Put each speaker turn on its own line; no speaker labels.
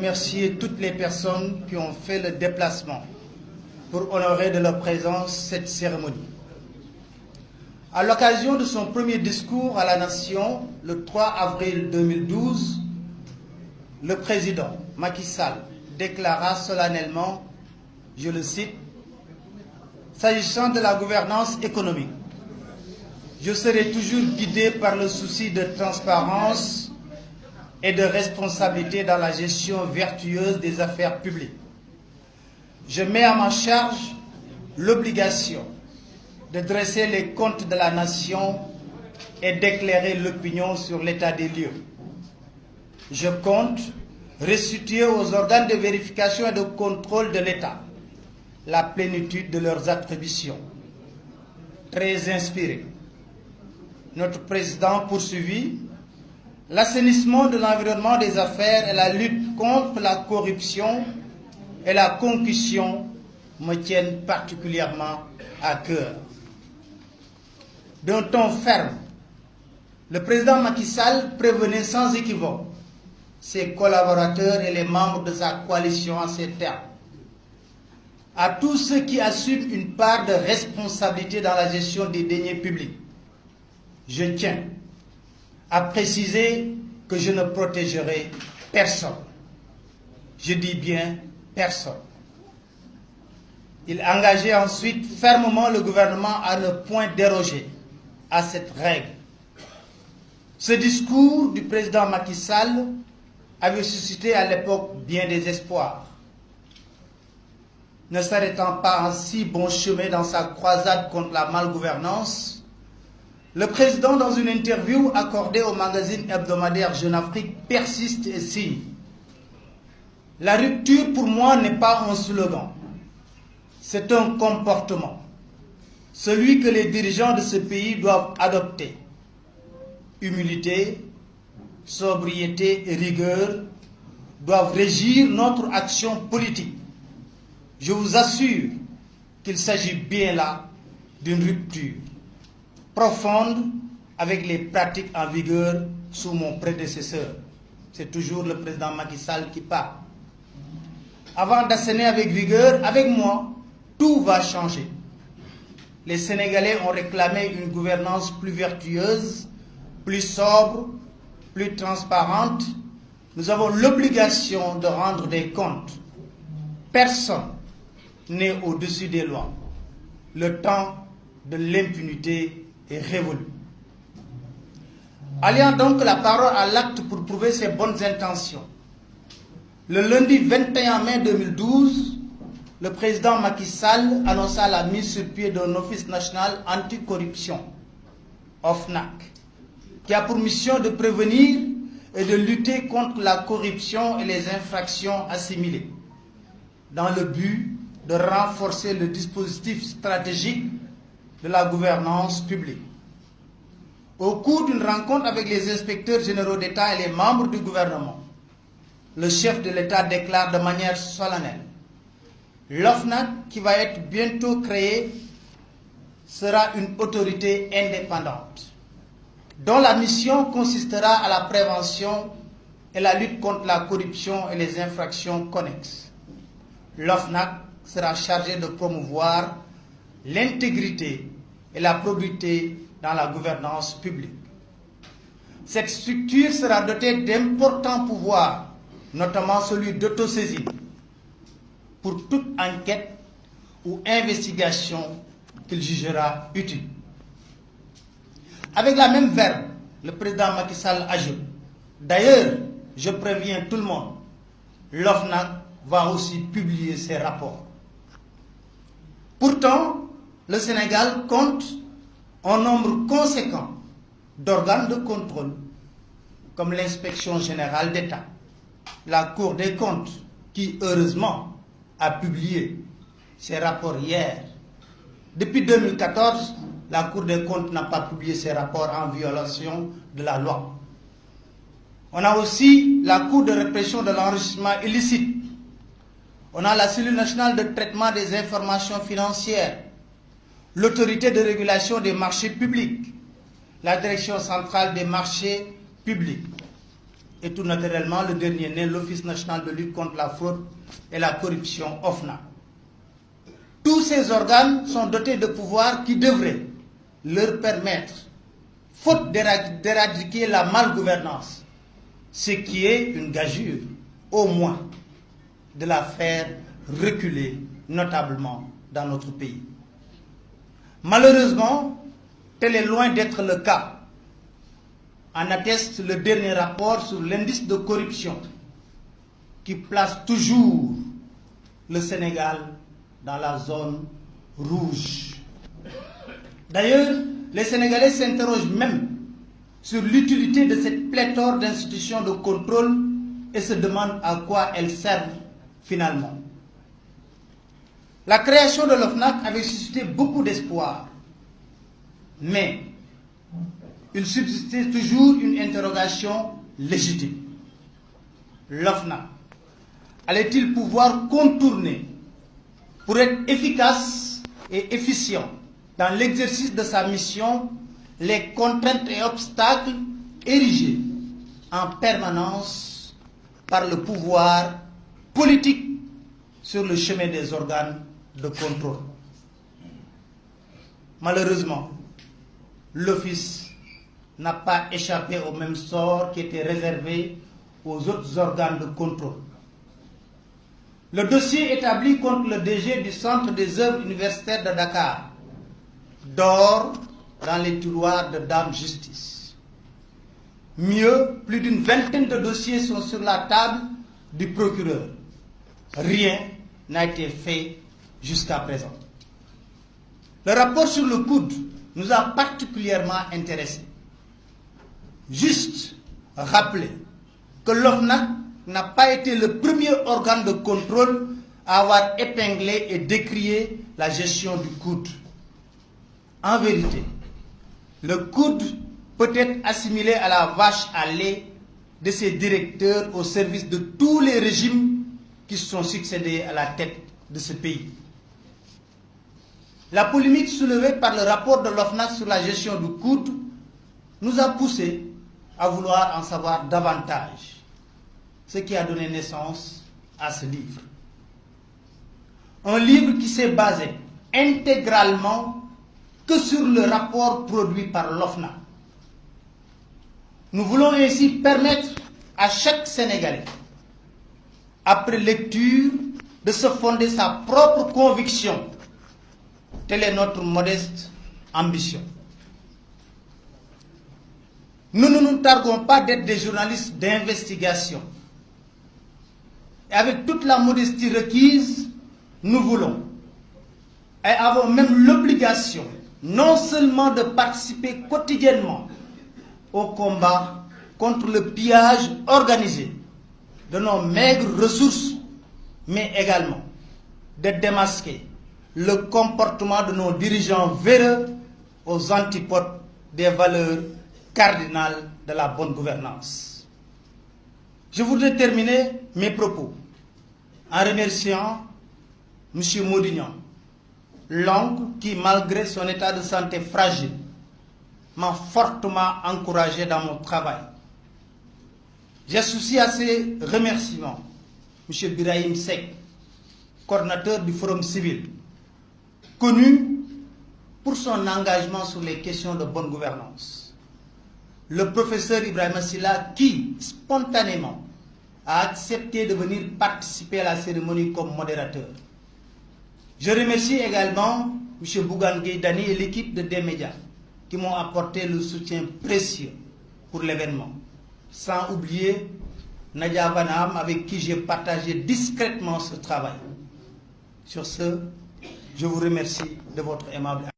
remercier toutes les personnes qui ont fait le déplacement pour honorer de leur présence cette cérémonie. À l'occasion de son premier discours à la nation, le 3 avril 2012, le président Macky Sall déclara solennellement, je le cite, « S'agissant de la gouvernance économique, je serai toujours guidé par le souci de transparence et de responsabilité dans la gestion vertueuse des affaires publiques. Je mets à ma charge l'obligation de dresser les comptes de la nation et d'éclairer l'opinion sur l'état des lieux. Je compte restituer aux organes de vérification et de contrôle de l'État la plénitude de leurs attributions. » Très inspiré, notre président poursuivit: « L'assainissement de l'environnement des affaires et la lutte contre la corruption et la concussion me tiennent particulièrement à cœur. » D'un ton ferme, le président Macky Sall prévenait sans équivoque ses collaborateurs et les membres de sa coalition en ces termes. À tous ceux qui assument une part de responsabilité dans la gestion des deniers publics, je tiens à préciser que je ne protégerai personne. Je dis bien personne. Il engageait ensuite fermement le gouvernement à ne point déroger à cette règle. Ce discours du président Macky Sall avait suscité à l'époque bien des espoirs. Ne s'arrêtant pas en si bon chemin dans sa croisade contre la malgouvernance, le président, dans une interview accordée au magazine hebdomadaire Jeune Afrique, persiste et signe. « La rupture pour moi n'est pas un slogan, c'est un comportement, celui que les dirigeants de ce pays doivent adopter. Humilité, sobriété et rigueur doivent régir notre action politique. Je vous assure qu'il s'agit bien là d'une rupture profonde avec les pratiques en vigueur sous mon prédécesseur. » C'est toujours le président Macky Sall qui parle. Avant d'asséner avec vigueur, avec moi, tout va changer. Les Sénégalais ont réclamé une gouvernance plus vertueuse, plus sobre, plus transparente. Nous avons l'obligation de rendre des comptes. Personne n'est au-dessus des lois. Le temps de l'impunité est révolu. Alliant donc la parole à l'acte pour prouver ses bonnes intentions, le lundi 21 mai 2012, le président Macky Sall annonça la mise sur pied d'un office national anticorruption, OFNAC, qui a pour mission de prévenir et de lutter contre la corruption et les infractions assimilées, dans le but de renforcer le dispositif stratégique de la gouvernance publique. Au cours d'une rencontre avec les inspecteurs généraux d'État et les membres du gouvernement, le chef de l'État déclare de manière solennelle: l'OFNAC, qui va être bientôt créée, sera une autorité indépendante, dont la mission consistera à la prévention et la lutte contre la corruption et les infractions connexes. L'OFNAC sera chargée de promouvoir l'intégrité et la probité dans la gouvernance publique. Cette structure sera dotée d'importants pouvoirs, notamment celui d'autosaisine, pour toute enquête ou investigation qu'il jugera utile. Avec la même verve, le président Macky Sall ajoute: d'ailleurs, je préviens tout le monde, l'OFNAC va aussi publier ses rapports. Pourtant, le Sénégal compte un nombre conséquent d'organes de contrôle, comme l'Inspection générale d'État, la Cour des comptes, qui heureusement a publié ses rapports hier. Depuis 2014, la Cour des comptes n'a pas publié ses rapports en violation de la loi. On a aussi la Cour de répression de l'enrichissement illicite. On a la cellule nationale de traitement des informations financières, l'autorité de régulation des marchés publics, la direction centrale des marchés publics. et tout naturellement le dernier né, l'Office national de lutte contre la fraude et la corruption, OFNAC. Tous ces organes sont dotés de pouvoirs qui devraient leur permettre, faute d'éradiquer la malgouvernance, ce qui est une gageure, au moins, de la faire reculer notablement dans notre pays. Malheureusement, tel est loin d'être le cas. En atteste le dernier rapport sur l'indice de corruption qui place toujours le Sénégal dans la zone rouge. D'ailleurs, les Sénégalais s'interrogent même sur l'utilité de cette pléthore d'institutions de contrôle et se demandent à quoi elles servent finalement. La création de l'OFNAC avait suscité beaucoup d'espoir, mais il subsistait toujours une interrogation légitime. L'OFNAC allait-il pouvoir contourner, pour être efficace et efficient dans l'exercice de sa mission, les contraintes et obstacles érigés en permanence par le pouvoir politique sur le chemin des organes de contrôle? Malheureusement, l'Office n'a pas échappé au même sort qui était réservé aux autres organes de contrôle. Le dossier établi contre le DG du Centre des œuvres universitaires de Dakar dort dans les tiroirs de Dame Justice. Mieux, plus d'une vingtaine de dossiers sont sur la table du procureur. Rien n'a été fait jusqu'à présent. Le rapport sur le coude nous a particulièrement intéressés. Juste rappeler que l'OFNAC n'a pas été le premier organe de contrôle à avoir épinglé et décrié la gestion du coude. En vérité, le coude peut être assimilé à la vache à lait de ses directeurs au service de tous les régimes qui se sont succédés à la tête de ce pays. La polémique soulevée par le rapport de l'OFNAC sur la gestion du coude nous a poussé à vouloir en savoir davantage, ce qui a donné naissance à ce livre. Un livre qui s'est basé intégralement que sur le rapport produit par l'OFNAC. Nous voulons ainsi permettre à chaque Sénégalais, après lecture, de se fonder sa propre conviction. Telle est notre modeste ambition. Nous ne nous targuons pas d'être des journalistes d'investigation. Et avec toute la modestie requise, nous voulons et avons même l'obligation non seulement de participer quotidiennement au combat contre le pillage organisé de nos maigres ressources, mais également de démasquer le comportement de nos dirigeants véreux aux antipodes des valeurs cardinales de la bonne gouvernance. Je voudrais terminer mes propos en remerciant M. Modignan, l'oncle qui, malgré son état de santé fragile, m'a fortement encouragé dans mon travail. J'associe à ces remerciements M. Birahim Seck, coordinateur du Forum civil, connu pour son engagement sur les questions de bonne gouvernance. Le professeur Ibrahima Silla qui, spontanément, a accepté de venir participer à la cérémonie comme modérateur. Je remercie également M. Bougane Gueye Dany et l'équipe de D-Médias qui m'ont apporté le soutien précieux pour l'événement. Sans oublier Nadia Vanham avec qui j'ai partagé discrètement ce travail. Sur ce, je vous remercie de votre aimable